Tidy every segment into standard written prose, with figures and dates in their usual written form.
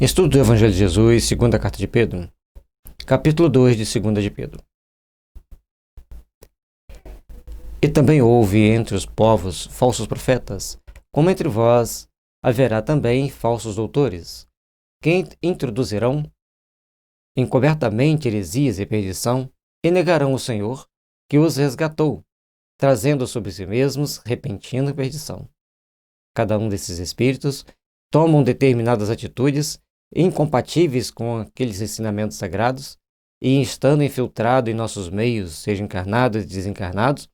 Estudo do Evangelho de Jesus, segunda carta de Pedro, capítulo 2 de 2 de Pedro. E também houve entre os povos falsos profetas, como entre vós haverá também falsos doutores, que introduzirão encobertamente heresias e perdição, e negarão o Senhor, que os resgatou, trazendo sobre si mesmos repentina perdição. Cada um desses espíritos tomam determinadas atitudes incompatíveis com aqueles ensinamentos sagrados e, estando infiltrado em nossos meios, sejam encarnados e desencarnados,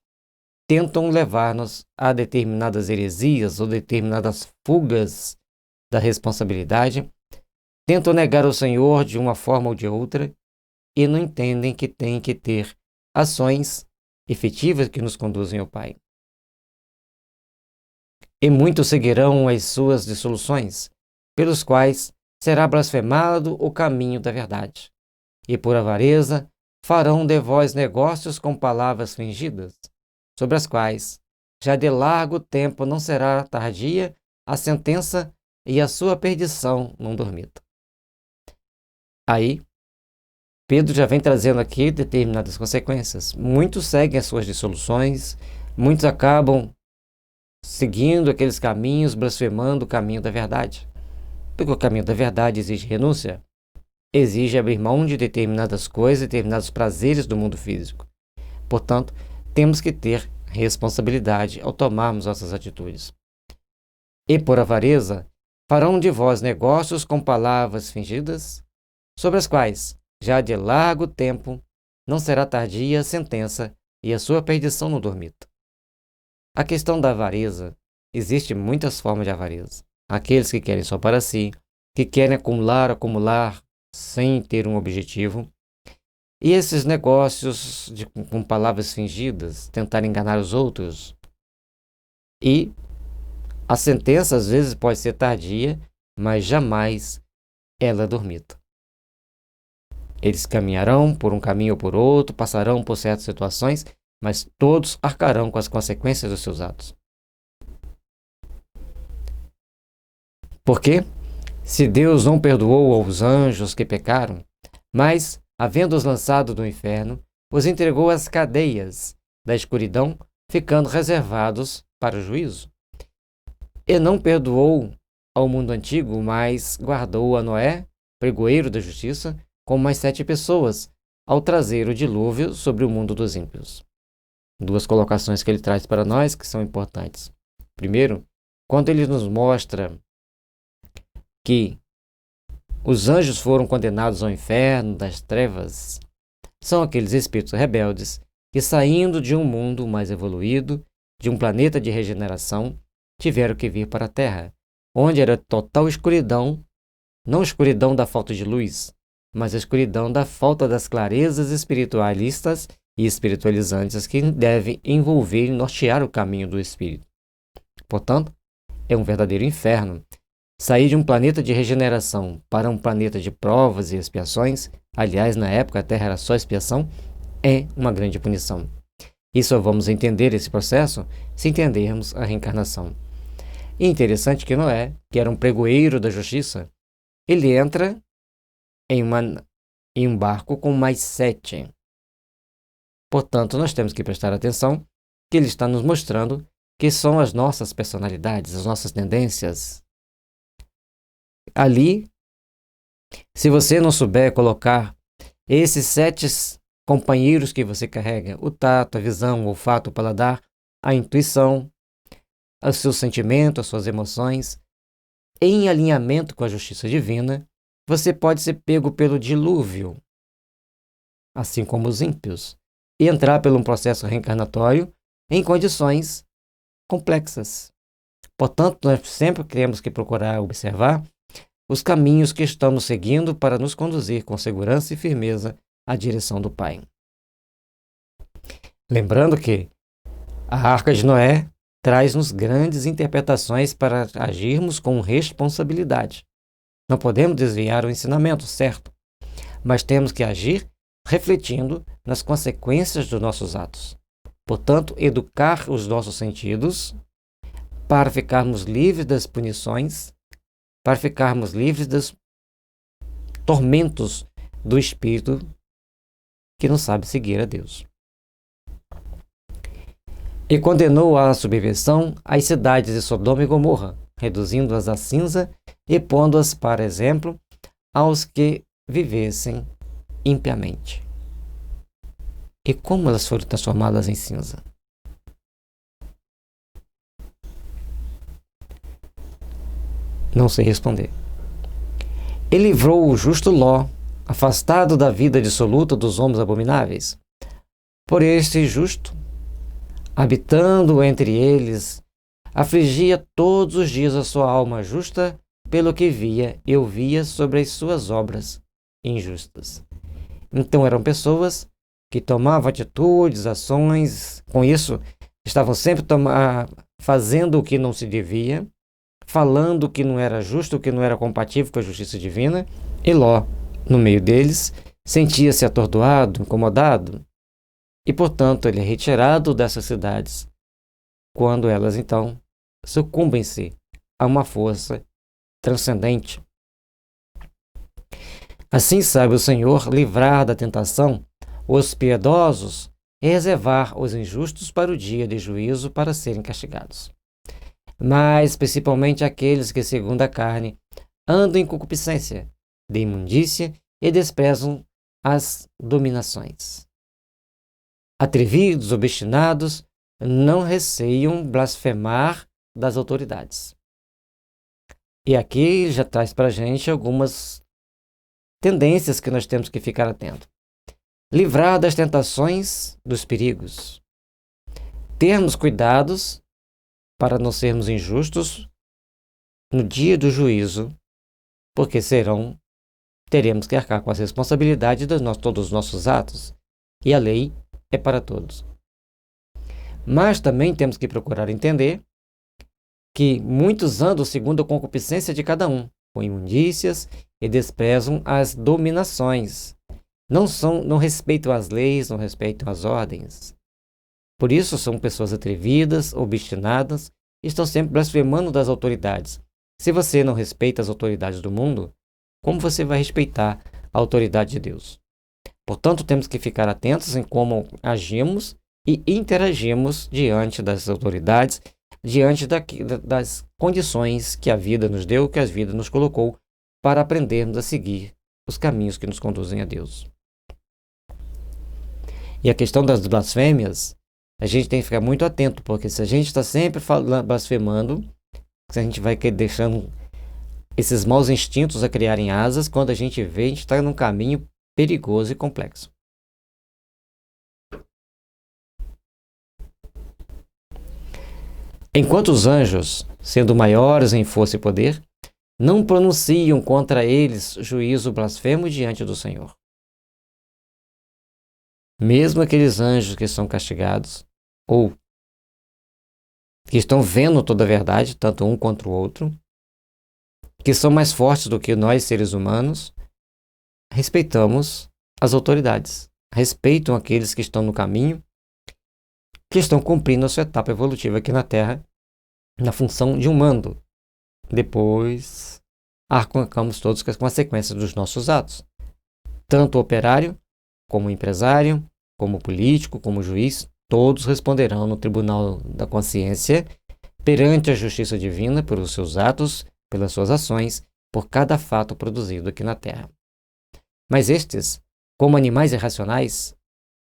tentam levar-nos a determinadas heresias ou determinadas fugas da responsabilidade, tentam negar o Senhor de uma forma ou de outra e não entendem que têm que ter ações efetivas que nos conduzem ao Pai. E muitos seguirão as suas dissoluções, pelos quais será blasfemado o caminho da verdade. E por avareza farão de vós negócios com palavras fingidas, sobre as quais já de largo tempo não será tardia a sentença e a sua perdição não dormita. Aí, Pedro já vem trazendo aqui determinadas consequências. Muitos seguem as suas dissoluções, muitos acabam seguindo aqueles caminhos, blasfemando o caminho da verdade. Porque o caminho da verdade exige renúncia, exige abrir mão de determinadas coisas, determinados prazeres do mundo físico. Portanto, temos que ter responsabilidade ao tomarmos nossas atitudes. E por avareza, farão de vós negócios com palavras fingidas, sobre as quais, já de largo tempo, não será tardia a sentença e a sua perdição não dormita. A questão da avareza, existe muitas formas de avareza. Aqueles que querem só para si, que querem acumular, sem ter um objetivo. E esses negócios com palavras fingidas, tentar enganar os outros. E a sentença às vezes pode ser tardia, mas jamais ela dormita. Eles caminharão por um caminho ou por outro, passarão por certas situações, mas todos arcarão com as consequências dos seus atos. Porque, se Deus não perdoou aos anjos que pecaram, mas, havendo-os lançado do inferno, os entregou às cadeias da escuridão, ficando reservados para o juízo. E não perdoou ao mundo antigo, mas guardou a Noé, pregoeiro da justiça, com mais 7 pessoas, ao trazer o dilúvio sobre o mundo dos ímpios. 2 colocações que ele traz para nós que são importantes. Primeiro, quando ele nos mostra que os anjos foram condenados ao inferno das trevas, são aqueles espíritos rebeldes que, saindo de um mundo mais evoluído, de um planeta de regeneração, tiveram que vir para a Terra, onde era total escuridão, não escuridão da falta de luz, mas a escuridão da falta das clarezas espiritualistas e espiritualizantes que devem envolver e nortear o caminho do espírito. Portanto, é um verdadeiro inferno. Sair de um planeta de regeneração para um planeta de provas e expiações, aliás, na época a Terra era só expiação, é uma grande punição. E só vamos entender esse processo se entendermos a reencarnação. E interessante que Noé, que era um pregoeiro da justiça, ele entra em um barco com mais 7. Portanto, nós temos que prestar atenção que ele está nos mostrando que são as nossas personalidades, as nossas tendências. Ali, se você não souber colocar esses 7 companheiros que você carrega, o tato, a visão, o olfato, o paladar, a intuição, os seus sentimentos, as suas emoções, em alinhamento com a justiça divina, você pode ser pego pelo dilúvio, assim como os ímpios, e entrar por um processo reencarnatório em condições complexas. Portanto, nós sempre temos que procurar observar os caminhos que estamos seguindo para nos conduzir com segurança e firmeza à direção do Pai. Lembrando que a Arca de Noé traz-nos grandes interpretações para agirmos com responsabilidade. Não podemos desviar o ensinamento, certo? Mas temos que agir refletindo nas consequências dos nossos atos. Portanto, educar os nossos sentidos para ficarmos livres das punições, para ficarmos livres tormentos do espírito que não sabe seguir a Deus. E condenou à subversão as cidades de Sodoma e Gomorra, reduzindo-as a cinza e pondo-as para exemplo aos que vivessem impiamente. E como elas foram transformadas em cinza? Não sei responder. E livrou o justo Ló, afastado da vida dissoluta dos homens abomináveis. Por este justo, habitando entre eles, afligia todos os dias a sua alma justa pelo que via e ouvia sobre as suas obras injustas. Então eram pessoas que tomavam atitudes, ações, com isso estavam sempre fazendo o que não se devia, falando o que não era justo, o que não era compatível com a justiça divina, e Ló, no meio deles, sentia-se atordoado, incomodado, e portanto ele é retirado dessas cidades, quando elas então sucumbem-se a uma força transcendente. Assim sabe o Senhor livrar da tentação os piedosos e reservar os injustos para o dia de juízo para serem castigados. Mas principalmente aqueles que, segundo a carne, andam em concupiscência, de imundícia e desprezam as dominações. Atrevidos, obstinados, não receiam blasfemar das autoridades. E aqui já traz para a gente algumas tendências que nós temos que ficar atentos. Livrar das tentações, dos perigos. Termos cuidados para não sermos injustos no dia do juízo, porque teremos que arcar com as responsabilidades de todos os nossos atos, e a lei é para todos. Mas também temos que procurar entender que muitos andam segundo a concupiscência de cada um, com imundícias e desprezam as dominações. Não respeitam as leis, não respeitam as ordens. Por isso são pessoas atrevidas, obstinadas, e estão sempre blasfemando das autoridades. Se você não respeita as autoridades do mundo, como você vai respeitar a autoridade de Deus? Portanto, temos que ficar atentos em como agimos e interagimos diante das autoridades, diante das condições que a vida nos deu, que a vida nos colocou, para aprendermos a seguir os caminhos que nos conduzem a Deus. E a questão das blasfêmias, a gente tem que ficar muito atento, porque se a gente está sempre blasfemando, se a gente vai deixando esses maus instintos a criarem asas, quando a gente vê, a gente está num caminho perigoso e complexo. Enquanto os anjos, sendo maiores em força e poder, não pronunciam contra eles juízo blasfemo diante do Senhor. Mesmo aqueles anjos que são castigados, ou que estão vendo toda a verdade, tanto um quanto o outro, que são mais fortes do que nós, seres humanos, respeitamos as autoridades, respeitam aqueles que estão no caminho, que estão cumprindo a sua etapa evolutiva aqui na Terra, na função de um mando. Depois, arcancamos todos com as consequências dos nossos atos. Tanto o operário, como o empresário, como o político, como o juiz, todos responderão no tribunal da consciência, perante a justiça divina, pelos seus atos, pelas suas ações, por cada fato produzido aqui na Terra. Mas estes, como animais irracionais,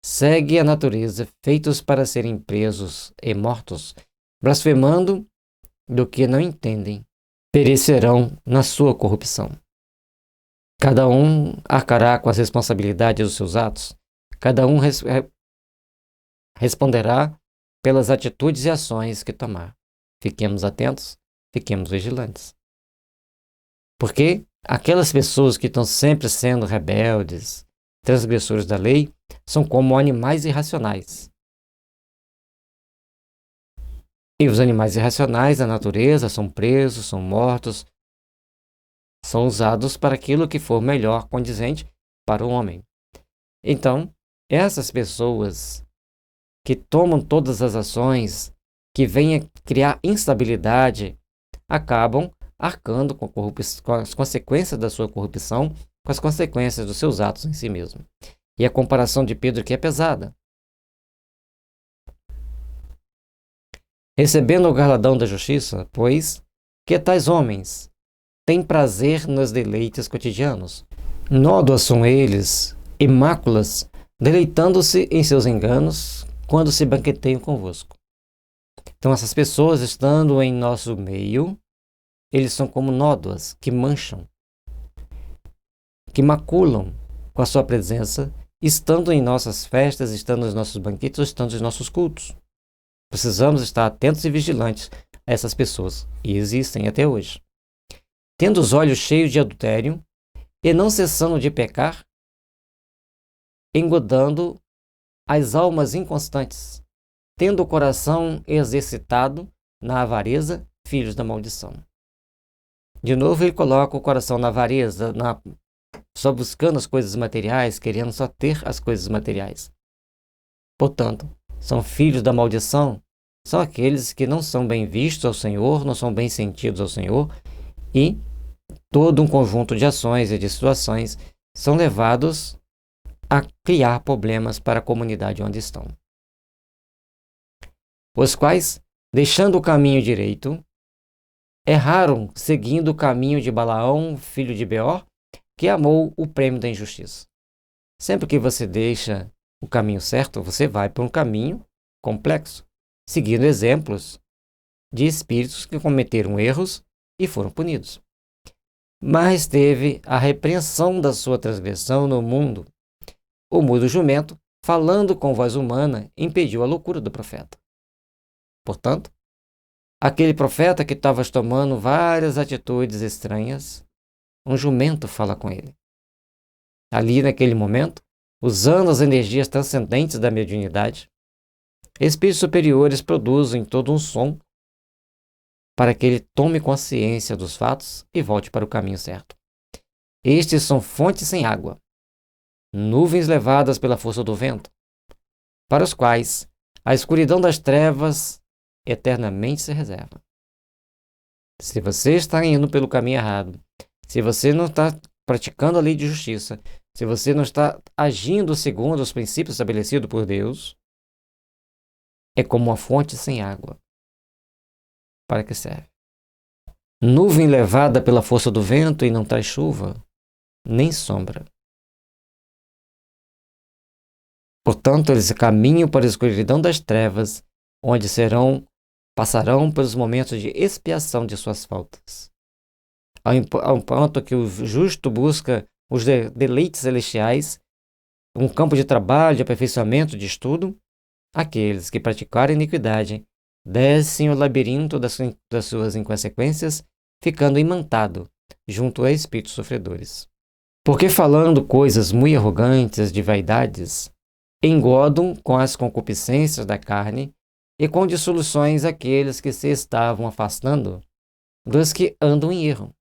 seguem a natureza, feitos para serem presos e mortos, blasfemando do que não entendem, perecerão na sua corrupção. Cada um arcará com as responsabilidades dos seus atos, cada um responderá pelas atitudes e ações que tomar. Fiquemos atentos, fiquemos vigilantes. Porque aquelas pessoas que estão sempre sendo rebeldes, transgressores da lei, são como animais irracionais. E os animais irracionais da natureza são presos, são mortos, são usados para aquilo que for melhor condizente para o homem. Então, essas pessoas que tomam todas as ações, que vêm a criar instabilidade, acabam arcando com as consequências da sua corrupção com as consequências dos seus atos em si mesmo. E a comparação de Pedro aqui é pesada. Recebendo o galardão da justiça, pois, que tais homens têm prazer nos deleites cotidianos. Nódoas são eles, e máculas, deleitando-se em seus enganos, quando se banqueteiam convosco. Então, essas pessoas estando em nosso meio, eles são como nódoas que mancham, que maculam com a sua presença, estando em nossas festas, estando nos nossos banquetes, estando nos nossos cultos. Precisamos estar atentos e vigilantes a essas pessoas, e existem até hoje. Tendo os olhos cheios de adultério, e não cessando de pecar, engodando as almas inconstantes, tendo o coração exercitado na avareza, filhos da maldição. De novo, ele coloca o coração na avareza, só buscando as coisas materiais, querendo só ter as coisas materiais. Portanto, são filhos da maldição, são aqueles que não são bem vistos ao Senhor, não são bem sentidos ao Senhor, e todo um conjunto de ações e de situações são levados a criar problemas para a comunidade onde estão. Os quais, deixando o caminho direito, erraram seguindo o caminho de Balaão, filho de Beor, que amou o prêmio da injustiça. Sempre que você deixa o caminho certo, você vai por um caminho complexo, seguindo exemplos de espíritos que cometeram erros e foram punidos. Mas teve a repreensão da sua transgressão no mundo. O mudo jumento, falando com voz humana, impediu a loucura do profeta. Portanto, aquele profeta que estava tomando várias atitudes estranhas, um jumento fala com ele. Ali, naquele momento, usando as energias transcendentes da mediunidade, espíritos superiores produzem todo um som para que ele tome consciência dos fatos e volte para o caminho certo. Estes são fontes sem água, nuvens levadas pela força do vento, para os quais a escuridão das trevas eternamente se reserva. Se você está indo pelo caminho errado, se você não está praticando a lei de justiça, se você não está agindo segundo os princípios estabelecidos por Deus, é como uma fonte sem água. Para que serve? Nuvem levada pela força do vento e não traz chuva, nem sombra. Portanto, eles caminham para a escuridão das trevas, onde passarão pelos momentos de expiação de suas faltas. Ao ponto que o justo busca os deleites celestiais, um campo de trabalho, de aperfeiçoamento, de estudo, aqueles que praticarem iniquidade descem o labirinto das suas inconsequências, ficando imantado junto a espíritos sofredores. Porque falando coisas muito arrogantes de vaidades, engodam com as concupiscências da carne e com dissoluções aqueles que se estavam afastando dos que andam em erro,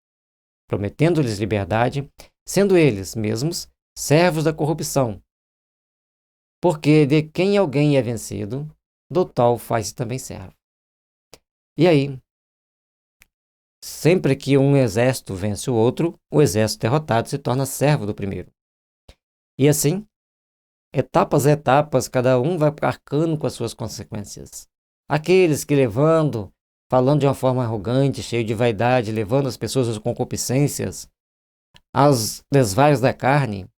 prometendo-lhes liberdade, sendo eles mesmos servos da corrupção. Porque de quem alguém é vencido, do tal faz também servo. E aí, sempre que um exército vence o outro, o exército derrotado se torna servo do primeiro. E assim, etapas a etapas, cada um vai arcando com as suas consequências. Aqueles que falando de uma forma arrogante, cheio de vaidade, levando as pessoas às concupiscências, aos desvaios da carne,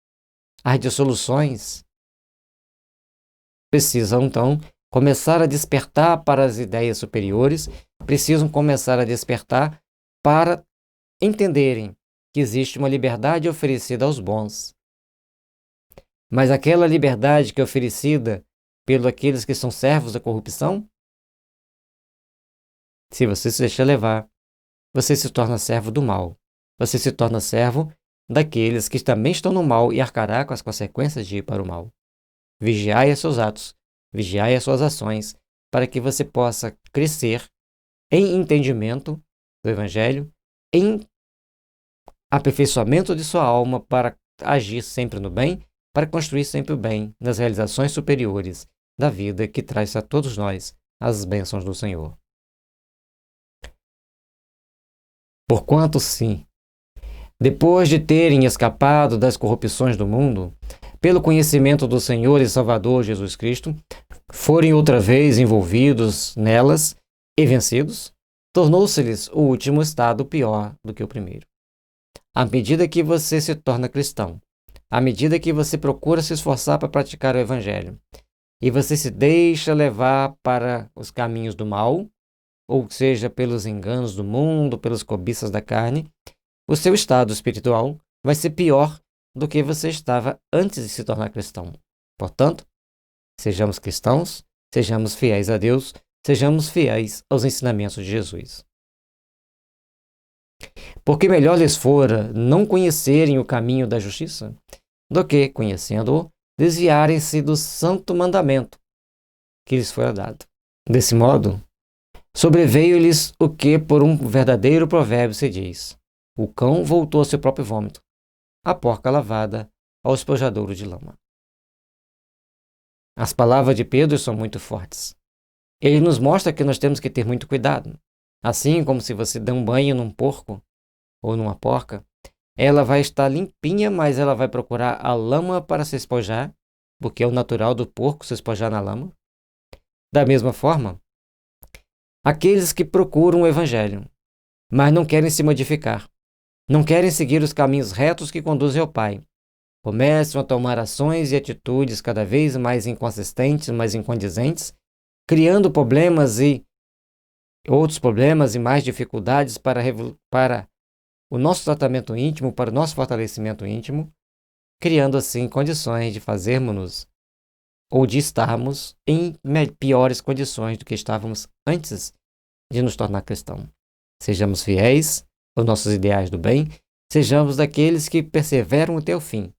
às dissoluções, precisam então começar a despertar para as ideias superiores, precisam começar a despertar para entenderem que existe uma liberdade oferecida aos bons. Mas aquela liberdade que é oferecida pelos aqueles que são servos da corrupção, se você se deixa levar, você se torna servo do mal. Você se torna servo daqueles que também estão no mal e arcará com as consequências de ir para o mal. Vigiai os seus atos, vigiai as suas ações, para que você possa crescer em entendimento do Evangelho, em aperfeiçoamento de sua alma para agir sempre no bem, para construir sempre o bem nas realizações superiores da vida que traz a todos nós as bênçãos do Senhor. Porquanto, sim, Depois de terem escapado das corrupções do mundo, pelo conhecimento do Senhor e Salvador Jesus Cristo, forem outra vez envolvidos nelas e vencidos, tornou-se-lhes o último estado pior do que o primeiro. À medida que você se torna cristão, à medida que você procura se esforçar para praticar o Evangelho, e você se deixa levar para os caminhos do mal, ou seja, pelos enganos do mundo, pelas cobiças da carne, o seu estado espiritual vai ser pior do que você estava antes de se tornar cristão. Portanto, sejamos cristãos, sejamos fiéis a Deus, sejamos fiéis aos ensinamentos de Jesus. Porque melhor lhes fora não conhecerem o caminho da justiça, do que, conhecendo-o, desviarem-se do santo mandamento que lhes fora dado. Desse modo, sobreveio-lhes o que por um verdadeiro provérbio se diz: o cão voltou ao seu próprio vômito, a porca lavada ao espojadouro de lama. As palavras de Pedro são muito fortes. Ele nos mostra que nós temos que ter muito cuidado. Assim como se você der um banho num porco ou numa porca, ela vai estar limpinha, mas ela vai procurar a lama para se espojar, porque é o natural do porco se espojar na lama. Da mesma forma, aqueles que procuram o Evangelho, mas não querem se modificar, não querem seguir os caminhos retos que conduzem ao Pai, começam a tomar ações e atitudes cada vez mais inconsistentes, mais incondizentes, criando problemas e outros problemas e mais dificuldades para o nosso tratamento íntimo, para o nosso fortalecimento íntimo, criando assim condições de fazermos-nos ou de estarmos em piores condições do que estávamos antes de nos tornar cristão. Sejamos fiéis aos nossos ideais do bem, sejamos daqueles que perseveram até o fim,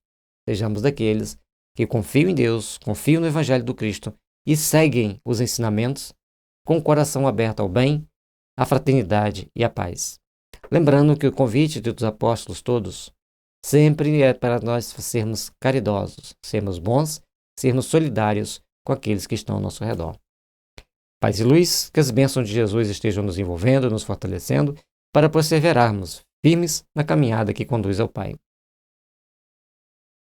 sejamos daqueles que confiam em Deus, confiam no Evangelho do Cristo e seguem os ensinamentos com o coração aberto ao bem, à fraternidade e à paz. Lembrando que o convite dos apóstolos todos sempre é para nós sermos caridosos, sermos bons, sermos solidários com aqueles que estão ao nosso redor. Paz e luz, que as bênçãos de Jesus estejam nos envolvendo, nos fortalecendo, para perseverarmos firmes na caminhada que conduz ao Pai.